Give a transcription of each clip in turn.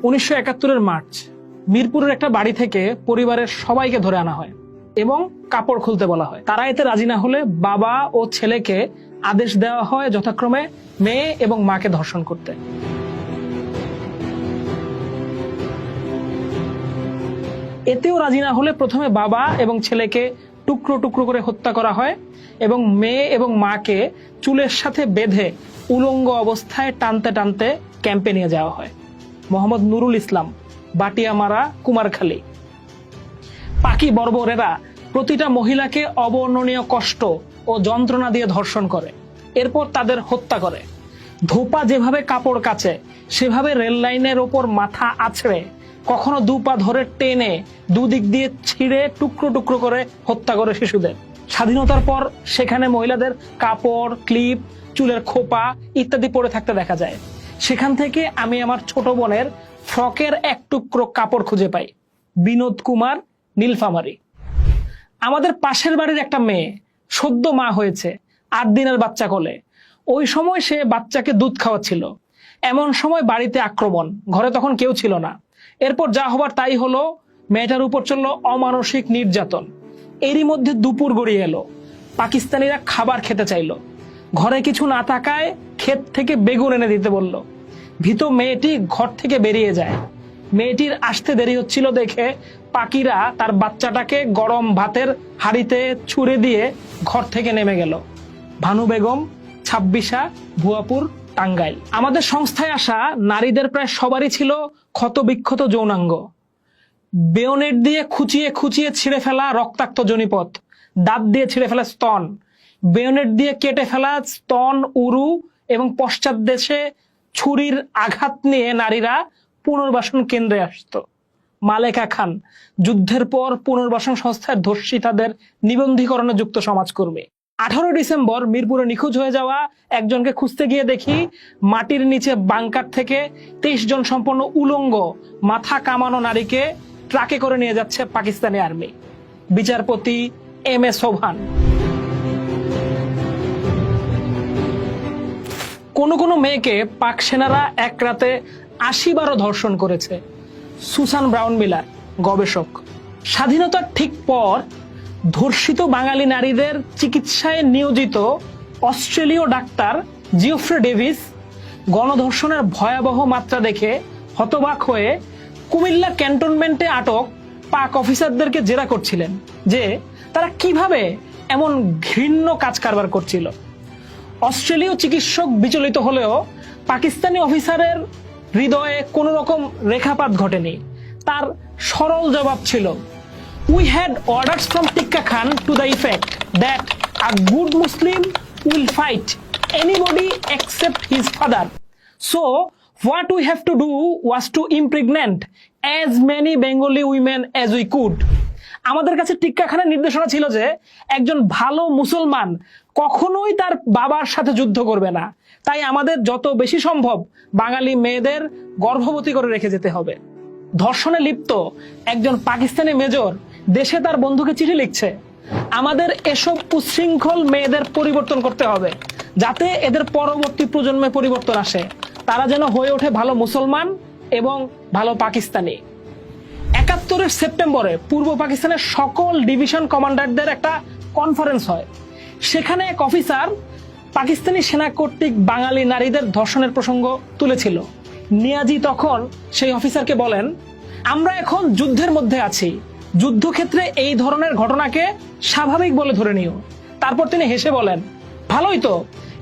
1971 March মিরপুরের একটা বাড়ি থেকে পরিবারের সবাইকে ধরে আনা হয় এবং কাপড় খুলতে বলা হয়। তারা এতে রাজি না হলে বাবা ও ছেলেকে আদেশ দেওয়া হয় যথাক্রমে মেয়ে এবং মাকে ধর্ষণ করতে। এতেও রাজি না হলে প্রথমে বাবা এবং ছেলেকে টুকরো টুকরো করে হত্যা করা হয় এবং মেয়ে এবং মাকে চুলের সাথে বেঁধে উলঙ্গ অবস্থায় টানতে টানতে ক্যাম্পে নিয়ে যাওয়া হয়। মোহাম্মদ নুরুল ইসলাম, বাটিয়ামারা, কুমারখালী। পাকি বর্বরেরা প্রতিটা মহিলাকে অবর্ণনীয় কষ্ট ও যন্ত্রণা দিয়ে ধর্ষণ করে, এরপর তাদের হত্যা করে। ধোপা যেভাবে কাপড় কাচে সেভাবে রেল লাইনের ওপর মাথা আছড়ে, কখনো দুপা ধরে টেনে দুদিক দিয়ে ছিঁড়ে টুকরো টুকরো করে হত্যা করে শিশুদের। স্বাধীনতার পর সেখানে মহিলাদের কাপড়, ক্লিপ, চুলের খোপা ইত্যাদি পরে থাকতে দেখা যায়। সেখান থেকে আমি আমার ছোট বোনের ফ্রকের এক টুকরো কাপড় খুঁজে পাই। বিনোদ কুমার, নীলফামারী। আমাদের পাশের বাড়ির একটা মেয়ে সদ্য মা হয়েছে, 8 দিনের বাচ্চা কোলে। ওই সময় সে বাচ্চাকে দুধ খাওয়াচ্ছিল। এমন সময় বাড়িতে আক্রমণ, ঘরে তখন কেউ ছিল না। এরপর যা হবার তাই হলো, মেয়েটার উপর চলল অমানসিক নির্যাতন। এরই মধ্যে দুপুর গড়িয়ে এলো, পাকিস্তানিরা খাবার খেতে চাইলো। ঘরে কিছু না থাকায় ক্ষেত থেকে বেগুন এনে দিতে বলল। ভীত মেয়েটি ঘর থেকে বেরিয়ে যায়। মেয়েটির আসতে দেরি হচ্ছিল দেখে পাকিরা তার বাচ্চাটাকে গরম ভাতের হাঁড়িতে ছুঁড়ে দিয়ে ঘর থেকে নেমে গেল। ভানু বেগম, 26, ভুয়াপুর, টাঙ্গাইল। আমাদের সংস্থায় আসা নারীদের প্রায় সবারই ছিল ক্ষতবিক্ষত যৌনাঙ্গ। বেয়োনেট দিয়ে খুঁচিয়ে খুঁচিয়ে ছিঁড়ে ফেলা রক্তাক্ত যোনিপথ, দাঁত দিয়ে ছিঁড়ে ফেলা স্তন, বেয়োনেট দিয়ে কেটে ফেলা স্তন, উরু এবং পশ্চাৎ দেশে ছুরির আঘাত নিয়ে নারীরা পুনর্বাসন কেন্দ্রে আসতো। মালেকা খান, যুদ্ধের পর পুনর্বাসন সংস্থার ধর্ষিতাদের নিবন্ধীকরণে যুক্ত সমাজকর্মী। 18 ডিসেম্বর মিরপুরে নিখোঁজ হয়ে যাওয়া একজনকে খুঁজতে গিয়ে দেখি মাটির নিচে বাংকার থেকে 23 জন সম্পন্ন উলঙ্গ মাথা কামানো নারীকে ট্রাকে করে নিয়ে যাচ্ছে পাকিস্তানি আর্মি। বিচারপতি এম এ সোভান। কোনো মেয়েকে পাক সেনারা এক রাতে 80 ধর্ষণ করেছে। সুসান ব্রাউন মিলার, গবেষক। স্বাধীনতার ঠিক পর ধর্ষিত বাঙালি নারীদের চিকিৎসায় নিয়োজিত অস্ট্রেলীয় ডাক্তার জিওফ্রে ডেভিস গণধর্ষণের ভয়াবহ মাত্রা দেখে হতবাক হয়ে কুমিল্লা ক্যান্টনমেন্টে আটক পাক অফিসারদেরকে জেরা করছিলেন যে তারা কিভাবে এমন ঘৃণ্য কাজ কারবার করছিল। অস্ট্রেলীয় চিকিৎসক বিচলিত হলেও পাকিস্তানি অফিসারের হৃদয়ে কোনো রকম রেখাপাত ঘটেনি। তার সরল জবাব ছিল, We had orders from Tikka Khan to the effect that a good Muslim will fight anybody except his father. So what we have to do was to impregnate as many Bengali women as we could. আমাদের কাছে টিক্কা খানের নির্দেশনা ছিল যে একজন ভালো মুসলমান কখনোই তার বাবার সাথে যুদ্ধ করবে না, তাই আমাদের যত বেশি সম্ভব বাঙালি মেয়েদের গর্ভবতী করে রেখে যেতে হবে। ধর্ষণে লিপ্ত একজন পাকিস্তানি মেজর দেশে তার বন্ধুকে চিঠি লিখছে, আমাদের এসব উচ্ছৃঙ্খল মেয়েদের পরিবর্তন করতে হবে যাতে এদের পরবর্তী প্রজন্মে পরিবর্তন আসে, তারা যেন হয়ে ওঠে ভালো মুসলমান এবং ভালো পাকিস্তানি। 71 সেপ্টেম্বরে পূর্ব পাকিস্তানের সকল ডিভিশন কমান্ডারদের একটা কনফারেন্স হয়। সেখানে এক অফিসার পাকিস্তানি সেনা কর্তৃক বাঙালি নারীদের ধর্ষণের প্রসঙ্গ তুলেছিল। নিয়াজি তখন সেই অফিসারকে বলেন, আমরা এখন যুদ্ধের মধ্যে আছি, যুদ্ধক্ষেত্রে এই ধরনের ঘটনাকে স্বাভাবিক বলে ধরে নিও। তারপর তিনি হেসে বলেন, ভালোই তো,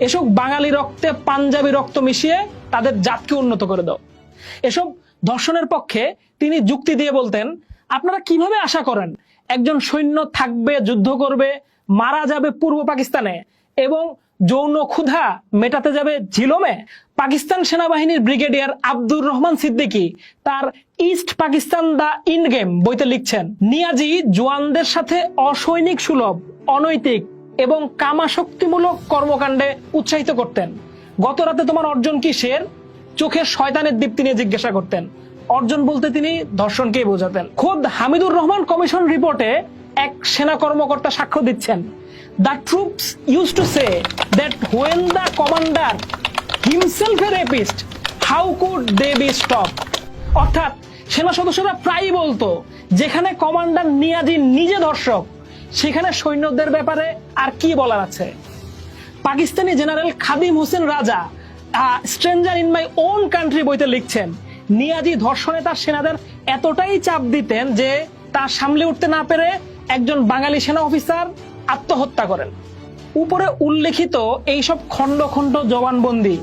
এসব বাঙালি রক্তে পাঞ্জাবি রক্ত মিশিয়ে তাদের জাতকে উন্নত করে দাও। এসব ধর্ষণের পক্ষে তিনি যুক্তি দিয়ে বলতেন, আপনারা কিভাবে আশা করেন একজন সৈন্য থাকবে, যুদ্ধ করবে, মারা যাবে পূর্ব পাকিস্তানে এবং যৌন ক্ষুধা মেটাতে যাবে ঝিলমে? পাকিস্তান সেনাবাহিনীর ব্রিগেডিয়ার আব্দুর রহমান সিদ্দিকী তার ইস্ট পাকিস্তান দা ইন্ড গেম বইতে লিখছেন, নিয়াজি জওয়ানদের সাথে অসৈনিক সুলভ, অনৈতিক এবং কামাশক্তিমূলক কর্মকাণ্ডে উৎসাহিত করতেন। গত রাতে তোমার অর্জন কিসের? চোখের শয়তানের দীপ্তি নিয়ে জিজ্ঞাসা করতেন। অর্জন বলতে তিনি ধর্ষণকেই বোঝাতেন। খোদ হামিদুর রহমান কমিশন রিপোর্টে এক সেনা কর্মকর্তা সাক্ষ্য দিচ্ছেন, The troops used to say that when the commander himself a rapist, how could they be stopped? অর্থাৎ সেনা সদস্যরা প্রায়ই বলতো যেখানে কমান্ডার নিয়াজি নিজে ধর্ষক সেখানে সৈন্যদের ব্যাপারে আর কি বলার আছে। পাকিস্তানি জেনারেল খাদিম হোসেন রাজা stranger in my own country বইতে লিখছেন, নিয়াজি ধর্ষণে তার সেনাদের এতটাই চাপ দিতেন যে তা সামলে উঠতে না পেরে একজন বাঙালি সেনা অফিসার আত্মহত্যা করেন। উপরে উল্লেখিত এইসব খণ্ড খণ্ড জবানবন্দি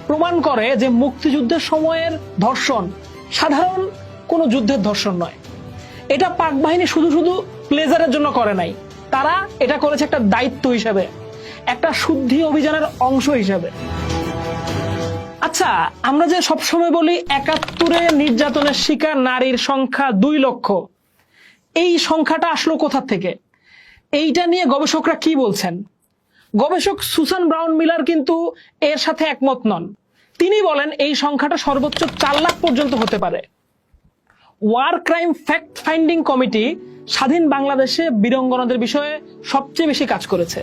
প্রমাণ করে যে মুক্তিযুদ্ধের সময়ের ধর্ষণ সাধারণ কোনো যুদ্ধের ধর্ষণ নয়। এটা পাক বাহিনী শুধু শুধু প্লেজারের জন্য করে নাই, তারা এটা করেছে একটা দায়িত্ব হিসেবে, একটা শুদ্ধি অভিযানের অংশ হিসেবে। আচ্ছা, আমরা যে সবসময় বলি ৭১-এ নির্যাতনের শিকার নারীর সংখ্যা ২ লক্ষ, এই সংখ্যাটা আসলো কোথা থেকে? এইটা নিয়ে গবেষকরা কি বলছেন? গবেষক সুসান ব্রাউন মিলার কিন্তু এর সাথে একমত নন। তিনি বলেন এই সংখ্যাটা সর্বোচ্চ ৪ লাখ পর্যন্ত হতে পারে। War crime fact finding committee স্বাধীন বাংলাদেশে বীরাঙ্গনাদের বিষয়ে সবচেয়ে বেশি কাজ করেছে।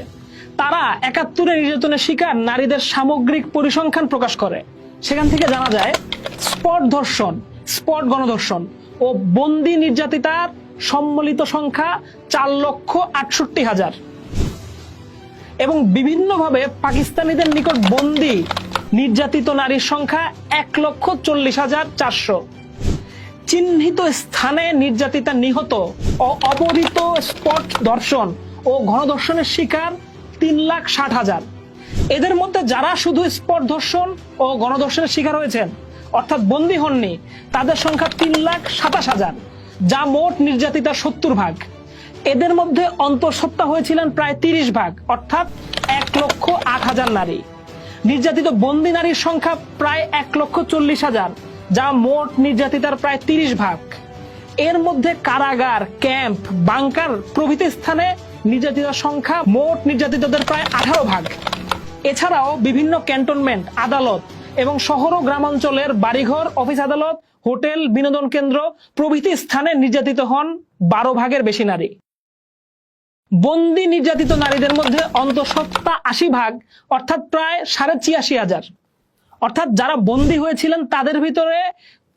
তারা ৭১-এ নির্যাতনের শিকার নারীদের সামগ্রিক পরিসংখ্যান প্রকাশ করে। সেখান থেকে জানা যায় স্পট ধর্ষণ, স্পট গণধর্ষণ ও বন্দি নির্যাতিতার সম্মিলিত সংখ্যা ৪,৬৮,০০০ এবং বিভিন্নভাবে পাকিস্তানিদের নিকট বন্দি নির্যাতিত নারীর সংখ্যা ১,৪০,৪০০। চিহ্নিত স্থানে নির্যাতিতা নিহত ও অপহৃত স্পট ধর্ষণ ও গণধর্ষণের শিকার ৩,৬০,০০০। এদের মধ্যে যারা শুধু স্পট ধর্ষণ ও গণধর্ষণের শিকার হয়েছেন অর্থাৎ বন্দী হননি তাদের সংখ্যা ৩,২৭,০০০, যা মোট নির্যাতিতার ৭০ ভাগ। এদের মধ্যে অন্তঃসত্ত্বা হয়েছিলেন প্রায় ৩০ ভাগ অর্থাৎ ১,০৮,০০০ নারী। নির্যাতিত বন্দী নারীর সংখ্যা প্রায় ১,৪০,০০০, যা মোট নির্যাতিতার প্রায় ৩০ ভাগ। এর মধ্যে কারাগার, ক্যাম্প, বাংকার প্রভৃতি স্থানে নির্যাতিতার সংখ্যা মোট নির্যাতিতদের প্রায় ১৮ ভাগ। এছাড়াও বিভিন্ন ক্যান্টনমেন্ট, আদালত এবং শহর ও গ্রামাঞ্চলের বাড়িঘর, অফিস আদালত, হোটেল, বিনোদন কেন্দ্র প্রভৃতি স্থানে নির্যাতিত হন ১২ ভাগের বেশি নারী। বন্দি নির্যাতিত নারীদের মধ্যে অন্তঃসত্ত্বা ৮০ ভাগ অর্থাৎ প্রায় ৮৫,০০০। অর্থাৎ যারা বন্দী হয়েছিলেন তাদের ভিতরে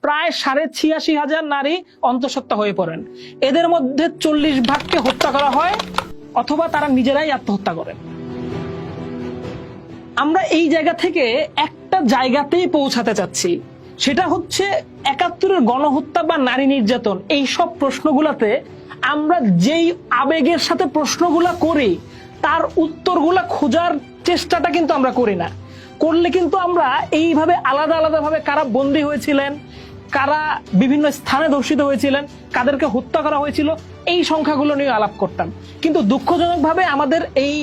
প্রায় ৮৬,০০০ নারী অন্তঃসত্ত্বা হয়ে পড়েন। এদের মধ্যে ৪০ ভাগকে হত্যা করা হয় অথবা তারা নিজেরাই আত্মহত্যা করেন। আমরা এই জায়গা থেকে একটা জায়গাতেই পৌঁছাতে চাচ্ছি, সেটা হচ্ছে ৭১-এর গণহত্যা বা নারী নির্যাতন এই সব প্রশ্নগুলোতে আমরা যেই আবেগের সাথে প্রশ্নগুলা করি তার উত্তরগুলা খোঁজার চেষ্টাটা কিন্তু আমরা করি না। করলে কিন্তু আমরা এইভাবে আলাদা আলাদাভাবে কারা বন্দী হয়েছিলেন, কারা বিভিন্ন স্থানে ধর্ষিত হয়েছিলেন, কাদেরকে হত্যা করা হয়েছিল এই সংখ্যাগুলো নিয়ে আলাপ করতাম। কিন্তু দুঃখজনকভাবে আমাদের এই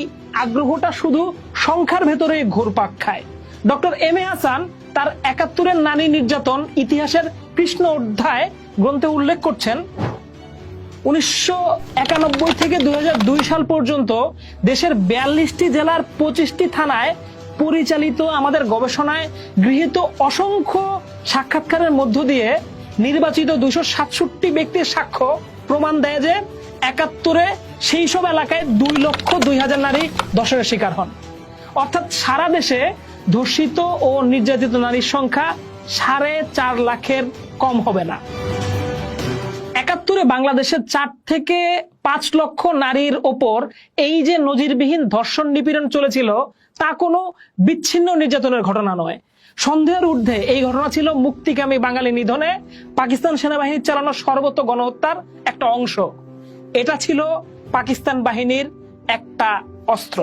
আগ্রহটা শুধু সংখ্যার ভেতরে ঘুরপাক খায়। ডক্টর এম এ হাসান তার ৭১-এর নারী নির্যাতন ইতিহাসের কৃষ্ণ অধ্যায় গ্রন্থে উল্লেখ করছেন, ১৯৯১ থেকে ২০০২ সাল পর্যন্ত দেশের ৪২টি জেলার ২৫টি থানায় পরিচালিত আমাদের গবেষণায় গৃহীত অসংখ্য সাক্ষাৎকারের মধ্য দিয়ে নির্বাচিত ২৬৭ ব্যক্তির সাক্ষ্য প্রমাণ দেয় যে ৭১-এ সেই সব এলাকায় ২,০২,০০০ নারী ধর্ষণের শিকার হন। অর্থাৎ সারা দেশে ধর্ষিত ও নির্যাতিত নারীর সংখ্যা ৪.৫ লাখের কম হবে না। ৭১-এ বাংলাদেশের ৪ থেকে ৫ লক্ষ নারীর ওপর এই যে নজিরবিহীন ধর্ষণ নিপীড়ন চলেছিল তা কোনো বিচ্ছিন্ন নির্যাতনের ঘটনা নয়। সন্দেহের ঊর্ধ্বে এই ঘটনা ছিল মুক্তিকামী বাঙালি নিধনে পাকিস্তান সেনাবাহিনীর চালানো সর্বত গণহত্যার একটা অংশ। এটা ছিল পাকিস্তান বাহিনীর একটা অস্ত্র।